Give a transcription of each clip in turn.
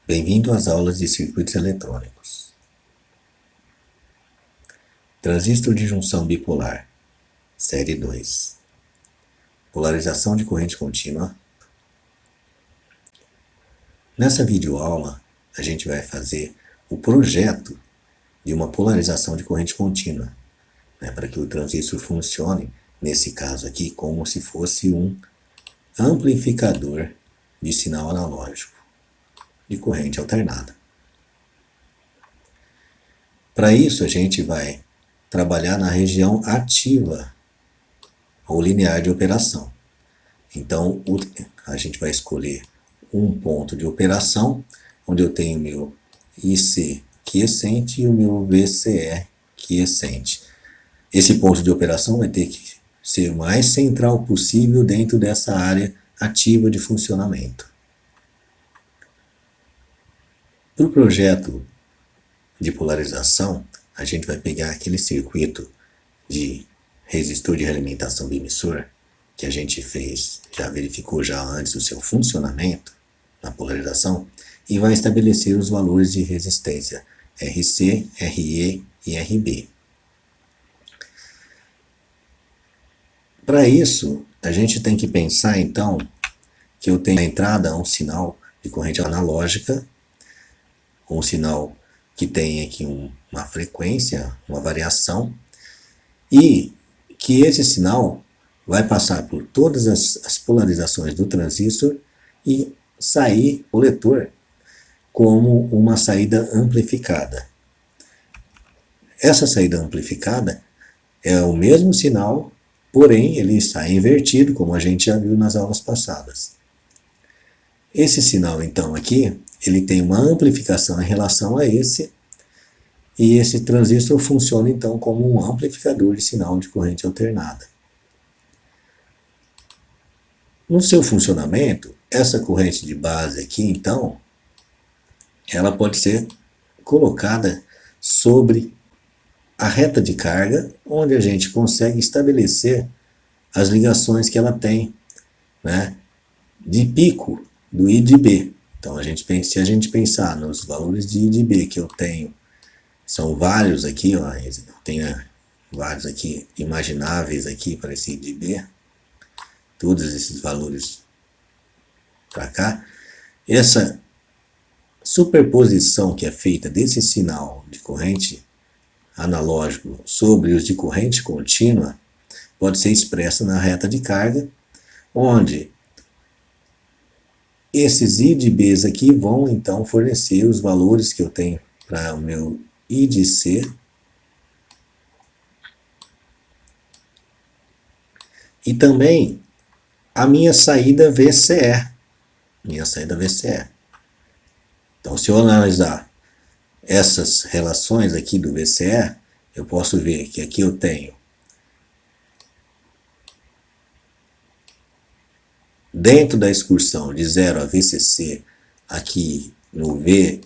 Bem-vindo às aulas de circuitos eletrônicos. Transistor de junção bipolar, série 2. Polarização de corrente contínua. Nessa videoaula, a gente vai fazer o projeto de uma polarização de corrente contínua, para que o transistor funcione, nesse caso aqui, como se fosse um amplificador de sinal analógico de corrente alternada. Para isso, a gente vai trabalhar na região ativa ou linear de operação. Então, a gente vai escolher um ponto de operação, onde eu tenho meu IC quiescente e o meu VCE quiescente. Esse ponto de operação vai ter que ser o mais central possível dentro dessa área ativa de funcionamento. Para o projeto de polarização, a gente vai pegar aquele circuito de resistor de realimentação do emissor, que a gente fez, já verificou já antes o seu funcionamento na polarização, e vai estabelecer os valores de resistência RC, RE e RB. Para isso, a gente tem que pensar então que eu tenho na entrada um sinal de corrente analógica, um sinal que tem aqui uma frequência, uma variação, e que esse sinal vai passar por todas as polarizações do transistor e sair o coletor como uma saída amplificada. Essa saída amplificada é o mesmo sinal, porém ele sai invertido, como a gente já viu nas aulas passadas. Esse sinal então aqui, ele tem uma amplificação em relação a esse, e esse transistor funciona então como um amplificador de sinal de corrente alternada. No seu funcionamento, essa corrente de base aqui então, ela pode ser colocada sobre a reta de carga, onde a gente consegue estabelecer as ligações que ela tem, de pico do I de B. Então, se a gente pensar nos valores de I de B que eu tenho, são vários aqui, ó, eu tenho vários aqui imagináveis aqui para esse I de B, todos esses valores para cá. Essa superposição que é feita desse sinal de corrente analógico sobre os de corrente contínua pode ser expressa na reta de carga, onde esses I de B's aqui vão então fornecer os valores que eu tenho para o meu I de C e também a minha saída VCE. Então, se eu analisar essas relações aqui do VCE, eu posso ver que aqui eu tenho dentro da excursão de 0 a VCC, aqui no VCE,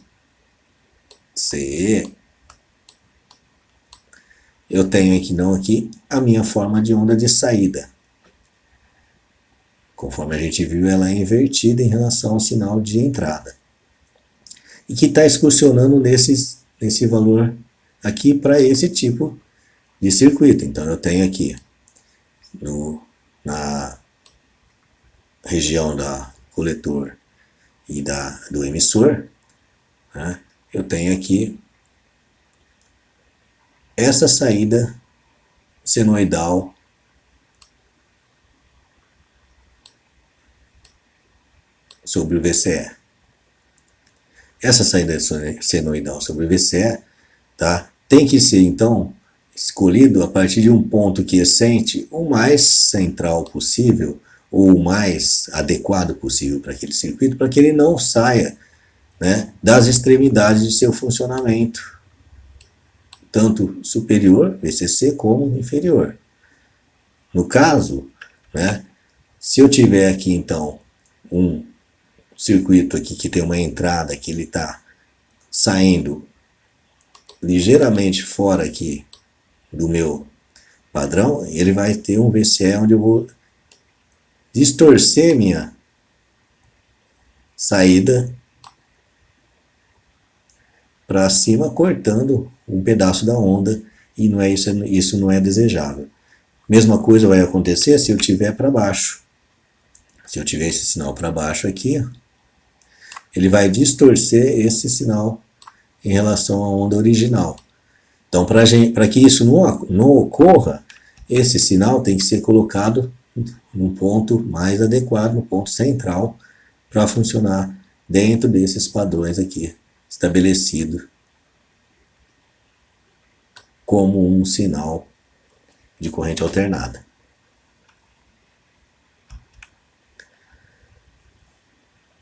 eu tenho aqui a minha forma de onda de saída. Conforme a gente viu, ela é invertida em relação ao sinal de entrada. E que está excursionando nesse valor aqui para esse tipo de circuito. Então eu tenho aqui na região da coletor e do emissor, eu tenho aqui essa saída senoidal sobre o VCE. Essa saída senoidal sobre o VCE, tem que ser então escolhido a partir de um ponto quiescente o mais central possível, ou o mais adequado possível para aquele circuito, para que ele não saia das extremidades de seu funcionamento, tanto superior, VCC, como inferior. No caso, se eu tiver aqui então um circuito aqui que tem uma entrada que ele está saindo ligeiramente fora aqui do meu padrão, ele vai ter um VCE onde eu vou distorcer minha saída para cima, cortando um pedaço da onda, e não é isso não é desejável. Mesma coisa vai acontecer se eu tiver para baixo. Se eu tiver esse sinal para baixo aqui, ele vai distorcer esse sinal em relação à onda original. Então, para que isso não ocorra, esse sinal tem que ser colocado no ponto mais adequado, no ponto central, para funcionar dentro desses padrões aqui, estabelecido como um sinal de corrente alternada.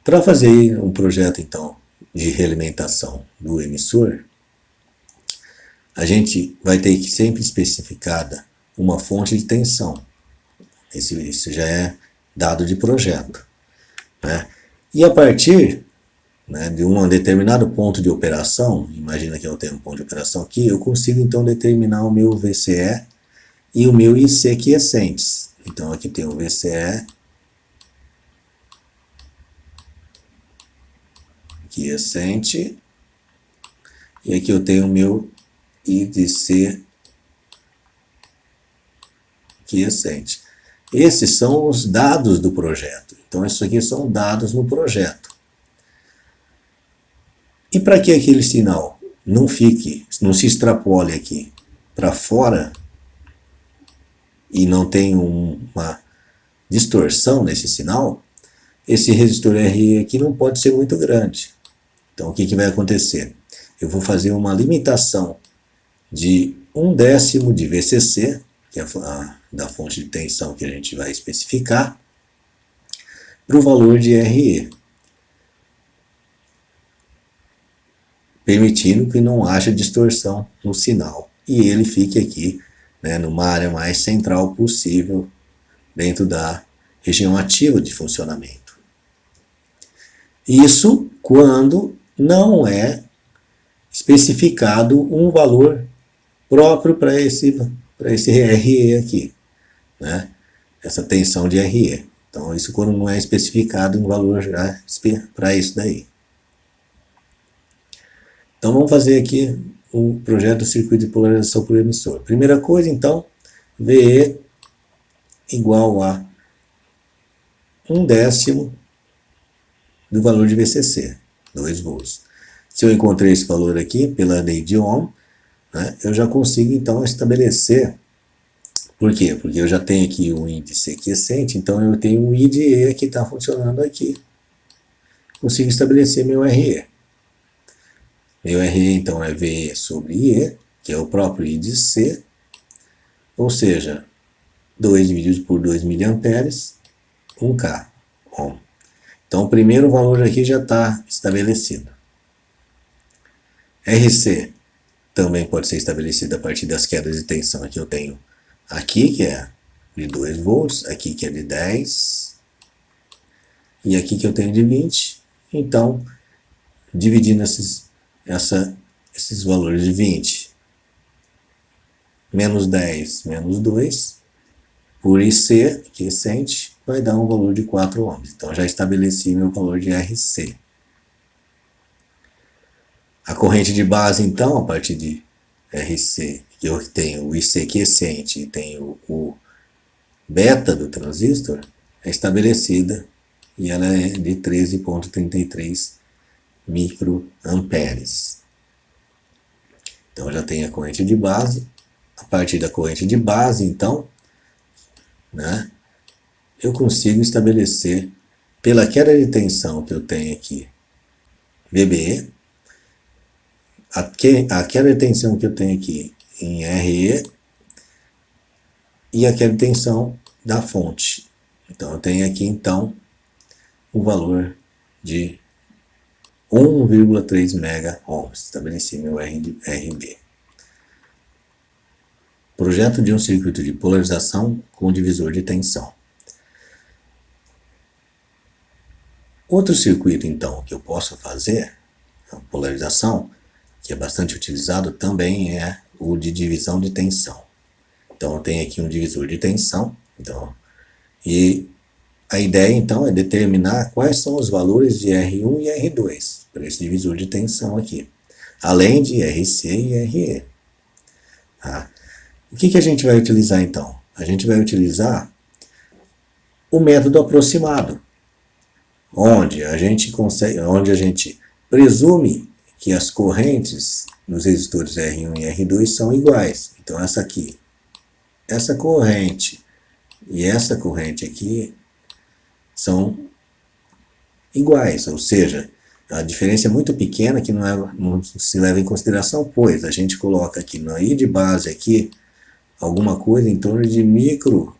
Para fazer um projeto, então, de realimentação do emissor, a gente vai ter que sempre especificada uma fonte de tensão. Isso já é dado de projeto, né? E a partir, né, de um determinado ponto de operação, imagina que eu tenho um ponto de operação aqui, eu consigo então determinar o meu VCE e o meu IC quiescentes. Então aqui tem o VCE quiescente e aqui eu tenho o meu IC quiescente. Esses são os dados do projeto. Então isso aqui são dados no projeto. E para que aquele sinal não se extrapole aqui para fora e não tenha uma distorção nesse sinal, esse resistor RE aqui não pode ser muito grande. Então o que vai acontecer? Eu vou fazer uma limitação de 1/10 de VCC, que é da fonte de tensão que a gente vai especificar, para o valor de RE, permitindo que não haja distorção no sinal e ele fique aqui, né, numa área mais central possível dentro da região ativa de funcionamento. Isso quando não é especificado um valor próprio para esse RE aqui, né? Essa tensão de RE. Então isso quando não é especificado um valor já para isso daí. Então vamos fazer aqui o projeto do circuito de polarização por emissor. Primeira coisa, então, VE igual a 1/10 do valor de VCC, 2 volts. Se eu encontrei esse valor aqui pela lei de Ohm, né, eu já consigo então estabelecer. Por quê? Porque eu já tenho aqui o índice quiescente, então eu tenho o I de E que está funcionando aqui. Consigo estabelecer meu RE. Meu RE, então, é VE sobre IE, que é o próprio I de C, ou seja, 2 dividido por 2 mA, 1K ohm. Então, o primeiro valor aqui já está estabelecido. RC também pode ser estabelecido a partir das quedas de tensão que eu tenho aqui, que é de 2 volts, aqui que é de 10, e aqui que eu tenho de 20. Então, dividindo esses valores de 20, menos 10, menos 2, por IC, quiescente, vai dar um valor de 4 ohms. Então já estabeleci meu valor de RC. A corrente de base, então, a partir de RC, que eu tenho o IC quiescente e tenho o beta do transistor, é estabelecida e ela é de 13,33 microamperes. Então eu já tenho a corrente de base. A partir da corrente de base, então, né, eu consigo estabelecer pela queda de tensão que eu tenho aqui, VBE, a queda de tensão que eu tenho aqui em RE e a queda de tensão da fonte. Então eu tenho aqui então o valor de 1,3 mega ohms. Estabeleci meu RB. Projeto de um circuito de polarização com divisor de tensão. Outro circuito, então, que eu posso fazer, a polarização, que é bastante utilizado, também é o de divisão de tensão. Então, eu tenho aqui um divisor de tensão, e a ideia, então, é determinar quais são os valores de R1 e R2 para esse divisor de tensão aqui. além de RC e RE. Tá? O que a gente vai utilizar então? A gente vai utilizar o método aproximado, onde a gente presume que as correntes nos resistores R1 e R2 são iguais. Então essa corrente e essa corrente aqui são iguais, ou seja, a diferença é muito pequena que não se leva em consideração, pois a gente coloca aqui na I de base aqui alguma coisa em torno de micro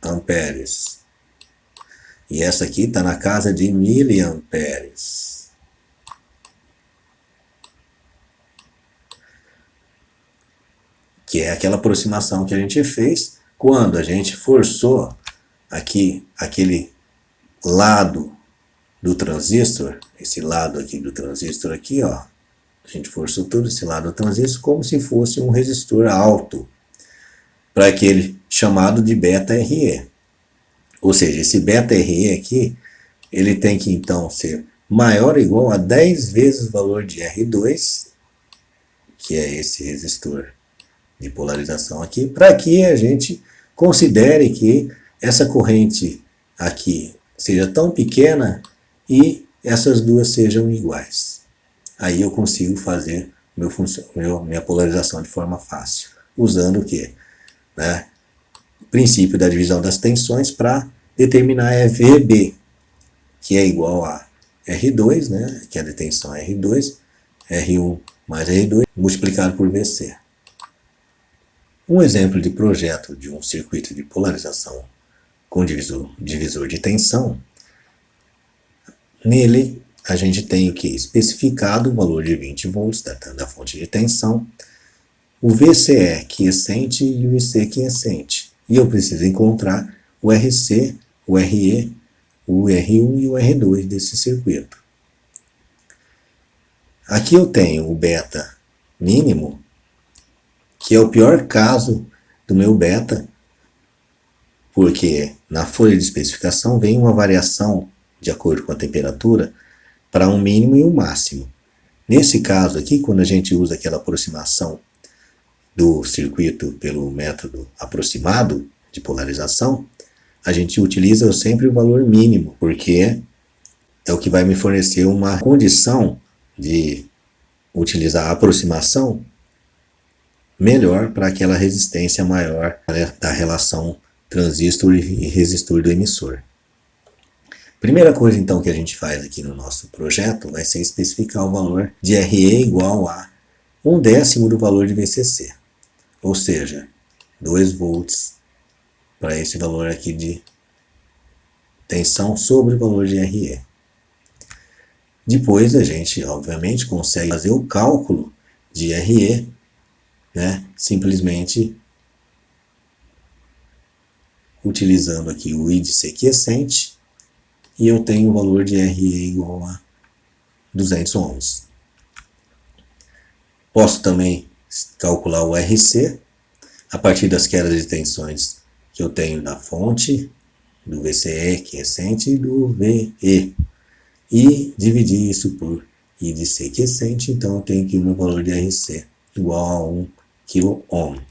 amperes. E essa aqui está na casa de miliamperes. Que é aquela aproximação que a gente fez quando a gente forçou aqui aquele lado do transistor, esse lado aqui do transistor aqui, ó. A gente forçou todo esse lado do transistor como se fosse um resistor alto para aquele chamado de beta RE. Ou seja, esse beta RE aqui, ele tem que então ser maior ou igual a 10 vezes o valor de R2, que é esse resistor de polarização aqui, para que a gente considere que essa corrente aqui seja tão pequena e essas duas sejam iguais. Aí eu consigo fazer minha polarização de forma fácil, usando o quê? Né? O princípio da divisão das tensões para determinar VB, que é igual a R2, né? Que a tensão é R2, R1 mais R2, multiplicado por VC. Um exemplo de projeto de um circuito de polarização com divisor de tensão, nele a gente tem o que? Especificado o valor de 20 volts da fonte de tensão, o VCE quiescente e o IC quiescente. E eu preciso encontrar o RC, o RE, o R1 e o R2 desse circuito. Aqui eu tenho o beta mínimo, que é o pior caso do meu beta, porque na folha de especificação vem uma variação de acordo com a temperatura para um mínimo e um máximo. Nesse caso aqui, quando a gente usa aquela aproximação do circuito pelo método aproximado de polarização, a gente utiliza sempre o valor mínimo, porque é o que vai me fornecer uma condição de utilizar a aproximação melhor para aquela resistência maior da relação transistor e resistor do emissor. Primeira coisa então que a gente faz aqui no nosso projeto vai ser especificar o valor de RE igual a 1/10 do valor de VCC, ou seja, 2 volts para esse valor aqui de tensão sobre o valor de RE. Depois a gente, obviamente, consegue fazer o cálculo de RE, né, simplesmente utilizando aqui o índice quiescente, e eu tenho o valor de RE igual a 200 ohms. Posso também calcular o RC a partir das quedas de tensões que eu tenho da fonte, do VCE quiescente e do VE, e dividir isso por índice quiescente, então eu tenho aqui o meu valor de RC igual a 1 kΩ.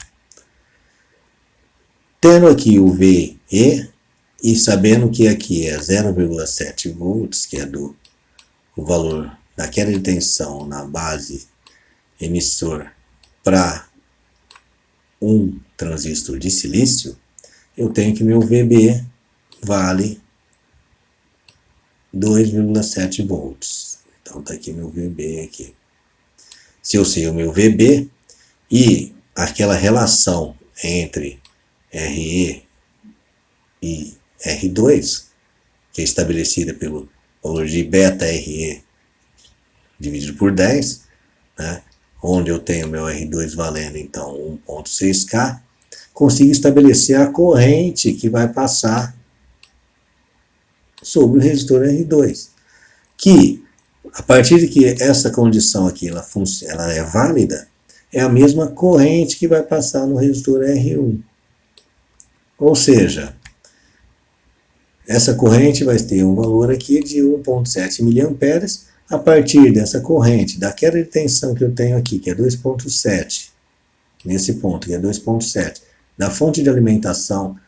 Tendo aqui o VE e sabendo que aqui é 0,7 volts, que é o valor da queda de tensão na base emissor para um transistor de silício, eu tenho que meu VB vale 2,7 volts. Então está aqui meu VB aqui. Se eu sei o meu VB e aquela relação entre RE e R2, que é estabelecida pelo valor de beta RE dividido por 10, né, onde eu tenho meu R2 valendo então 1,6K, consigo estabelecer a corrente que vai passar sobre o resistor R2, que a partir de que essa condição aqui ela é válida, é a mesma corrente que vai passar no resistor R1. Ou seja, essa corrente vai ter um valor aqui de 1,7 mA, A partir dessa corrente, da queda de tensão que eu tenho aqui, que é 2,7, nesse ponto, que é 2,7, da fonte de alimentação,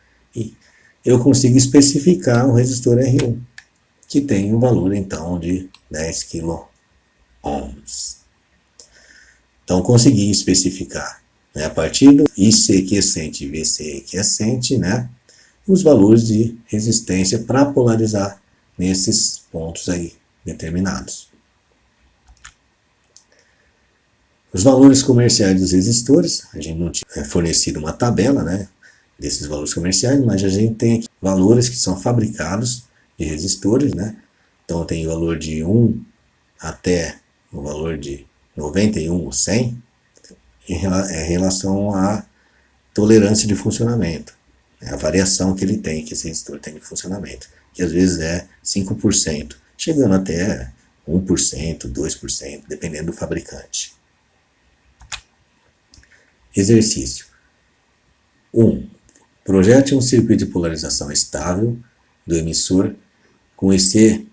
eu consigo especificar o resistor R1, que tem um valor, então, de 10 kΩ. Então, consegui especificar, né, a partir do IC quiescente e VC quiescente, né, os valores de resistência para polarizar nesses pontos aí determinados. Os valores comerciais dos resistores, a gente não tinha fornecido uma tabela, né, desses valores comerciais, mas a gente tem aqui valores que são fabricados de resistores, né? Então tem o valor de 1 até o valor de 91 ou 100 em relação à tolerância de funcionamento, né, a variação que ele tem, que esse resistor tem de funcionamento, que às vezes é 5%, chegando até 1%, 2%, dependendo do fabricante. Exercício 1. Projete um circuito de polarização estável do emissor com IC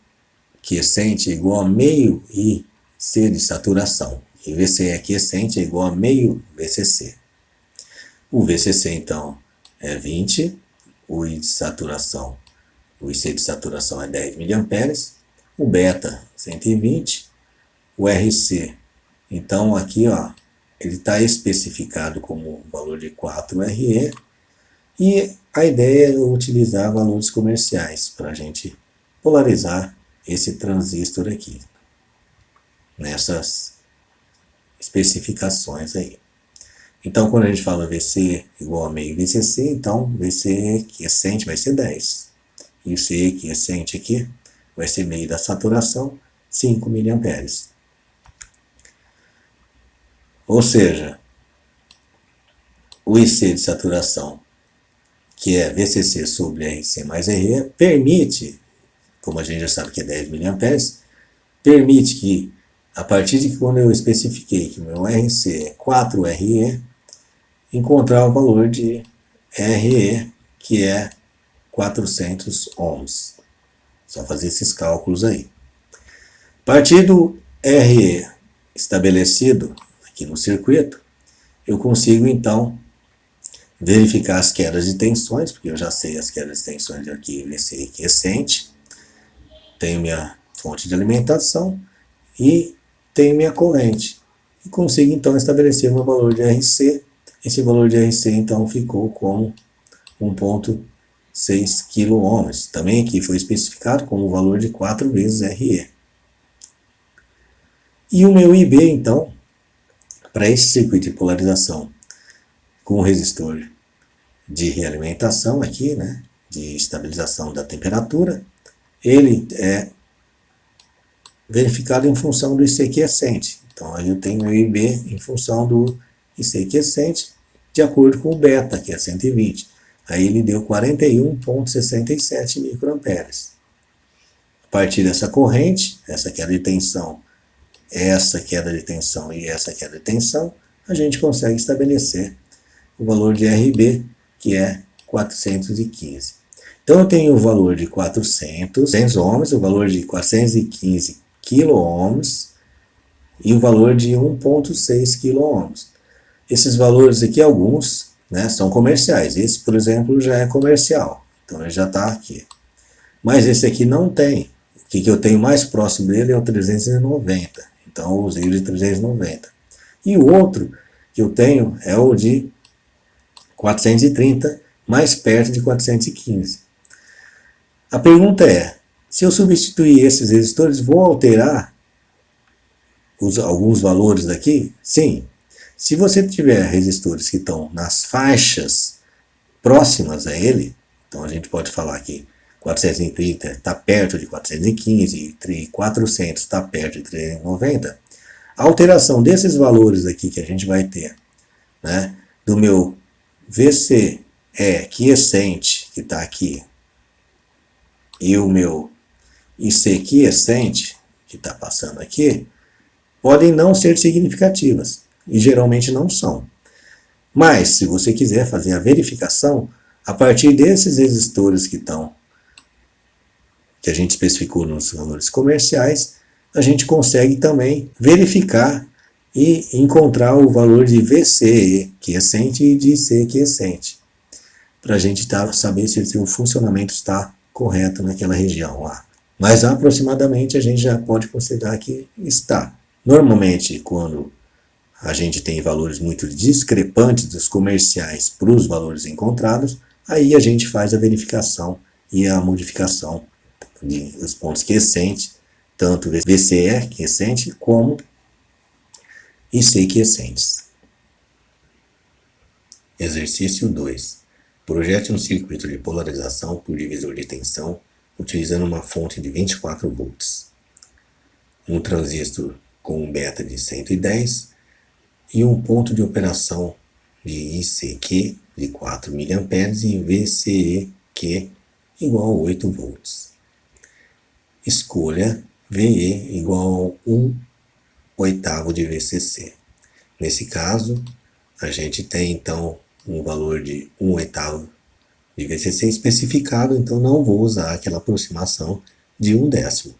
quiescente igual a meio IC de saturação. E VCE quiescente é igual a meio VCC. O VCC, então, é 20. O I de saturação, o IC de saturação é 10 mA. O beta, 120. O RC, então, aqui, ó, ele está especificado como valor de 4RE, e a ideia é utilizar valores comerciais para a gente polarizar esse transistor aqui, nessas especificações aí. Então, quando a gente fala VC igual a meio VCC, então VC quiescente vai ser 10. E o C quiescente aqui vai ser meio da saturação, 5 mA. Ou seja, o IC de saturação, que é VCC sobre RC mais RE, permite, como a gente já sabe que é 10 mA, permite que, a partir de quando eu especifiquei que o meu RC é 4RE, encontrar o valor de RE, que é 400 ohms. Só fazer esses cálculos aí. A partir do RE estabelecido aqui no circuito, eu consigo então verificar as quedas de tensões, porque eu já sei as quedas de tensões aqui, VC quiescente, tenho minha fonte de alimentação e tenho minha corrente. E consigo então estabelecer meu valor de RC. Esse valor de RC então ficou como 1,6 kΩ. Também aqui foi especificado como o valor de 4 vezes RE. E o meu IB então, para esse circuito de polarização com o resistor de realimentação aqui, né, de estabilização da temperatura, ele é verificado em função do IC quiescente. Então aí eu tenho o IB em função do IC quiescente de acordo com o beta, que é 120. Aí ele deu 41,67 microamperes. A partir dessa corrente, essa queda de tensão, essa queda de tensão e essa queda de tensão, a gente consegue estabelecer o valor de RB, que é 415. Então eu tenho o valor de 400 ohms, o valor de 415 quiloohms e o valor de 1,6 quiloohms. Esses valores aqui, alguns, né, são comerciais. Esse, por exemplo, já é comercial, então ele já está aqui. Mas esse aqui não tem. O que eu tenho mais próximo dele é o 390. Então eu usei o de 390. E o outro que eu tenho é o de 430, mais perto de 415. A pergunta é, se eu substituir esses resistores, vou alterar alguns valores daqui? Sim. Se você tiver resistores que estão nas faixas próximas a ele, então a gente pode falar que 430 está perto de 415 e 400 está perto de 390, a alteração desses valores aqui que a gente vai ter, né, do meu VC quiescente, que está aqui, e o meu IC quiescente, que está passando aqui, podem não ser significativas, e geralmente não são. Mas, se você quiser fazer a verificação, a partir desses resistores que a gente especificou nos valores comerciais, a gente consegue também verificar e encontrar o valor de VCE quiescente e de IC quiescente, para a gente saber se o funcionamento está correto naquela região lá. Mas aproximadamente a gente já pode considerar que está. Normalmente, quando a gente tem valores muito discrepantes dos comerciais para os valores encontrados, aí a gente faz a verificação e a modificação dos pontos quiescentes, tanto VCE quiescente como IC quiescentes. Exercício 2. Projete um circuito de polarização por divisor de tensão utilizando uma fonte de 24 volts, um transistor com um beta de 110 e um ponto de operação de ICQ de 4 mA e VCEQ igual a 8 volts. Escolha VE igual a 1/8 de VCC. Nesse caso, a gente tem então um valor de 1/8 de VCC especificado, então não vou usar aquela aproximação de 1/10.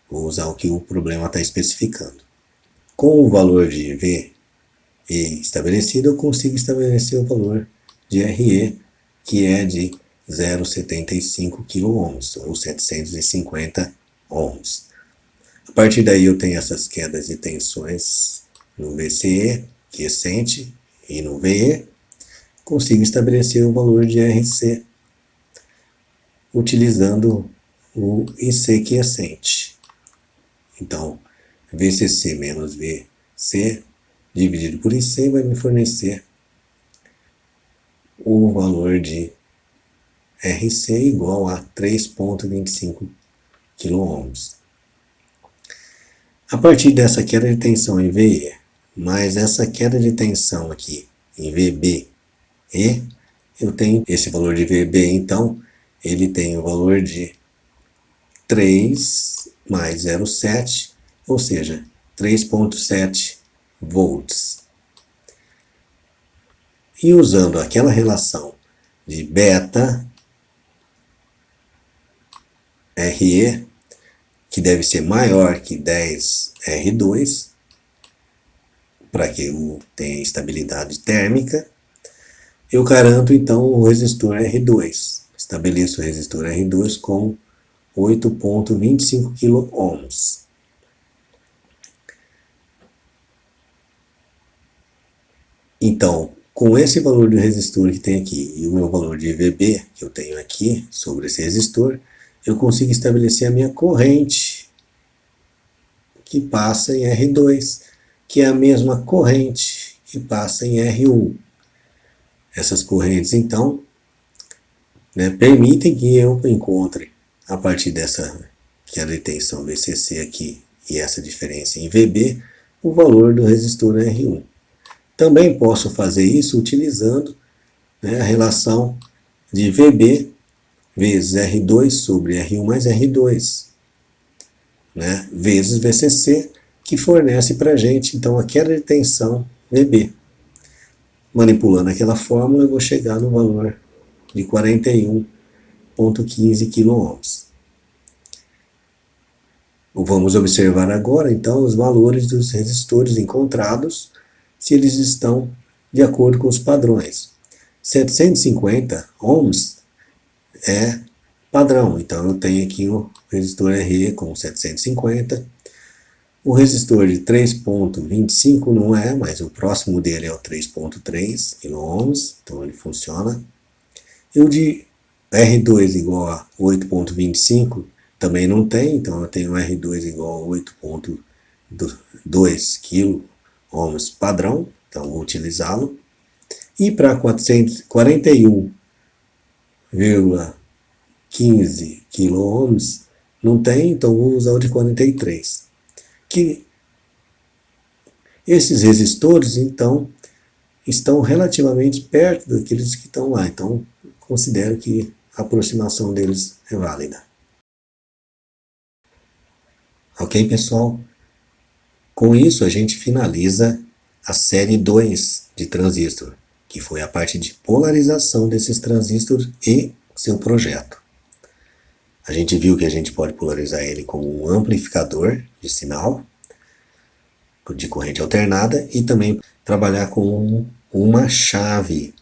Vou usar o que o problema está especificando. Com o valor de VE estabelecido, eu consigo estabelecer o valor de RE, que é de 0,75 kΩ, ou 750 ohms. A partir daí eu tenho essas quedas de tensões no VCE, quiescente, e no VE. Consigo estabelecer o valor de RC utilizando o IC quiescente. Então, VCC menos VC dividido por IC vai me fornecer o valor de RC igual a 3,25 kΩ. A partir dessa queda de tensão em VE, mais essa queda de tensão aqui em VB, eu tenho esse valor de VB, então, ele tem o valor de 3 mais 0,7, ou seja, 3,7 volts. E usando aquela relação de beta RE, que deve ser maior que 10 R2, para que eu tenha estabilidade térmica, eu garanto então o resistor R2. Estabeleço o resistor R2 com 8,25 kΩ. Então, com esse valor do resistor que tem aqui e o meu valor de VB que eu tenho aqui sobre esse resistor, eu consigo estabelecer a minha corrente que passa em R2, que é a mesma corrente que passa em R1. Essas correntes, então, permitem que eu encontre, a partir dessa queda de tensão VCC aqui e essa diferença em VB, o valor do resistor R1. Também posso fazer isso utilizando a relação de VB vezes R2 sobre R1 mais R2, vezes VCC, que fornece para a gente, então, a queda de tensão VB. Manipulando aquela fórmula, eu vou chegar no valor de 41,15 kΩ. Vamos observar agora, então, os valores dos resistores encontrados, se eles estão de acordo com os padrões. 750 ohms é padrão, então eu tenho aqui o resistor RE com 750. O resistor de 3,25 não é, mas o próximo dele é o 3,3 kΩ, então ele funciona. E o de R2 igual a 8,25 também não tem, então eu tenho R2 igual a 8,2 kΩ padrão, então vou utilizá-lo. E para 41,15 kΩ não tem, então vou usar o de 43. Que esses resistores, então, estão relativamente perto daqueles que estão lá. Então, considero que a aproximação deles é válida. Ok, pessoal? Com isso, a gente finaliza a série 2 de transistor, que foi a parte de polarização desses transistores e seu projeto. A gente viu que a gente pode polarizar ele como um amplificador de sinal de corrente alternada e também trabalhar com uma chave,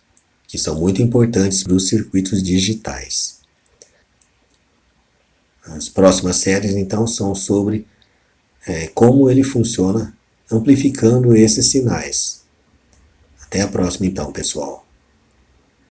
que são muito importantes para os circuitos digitais. As próximas séries, então, são sobre como ele funciona amplificando esses sinais. Até a próxima, então, pessoal.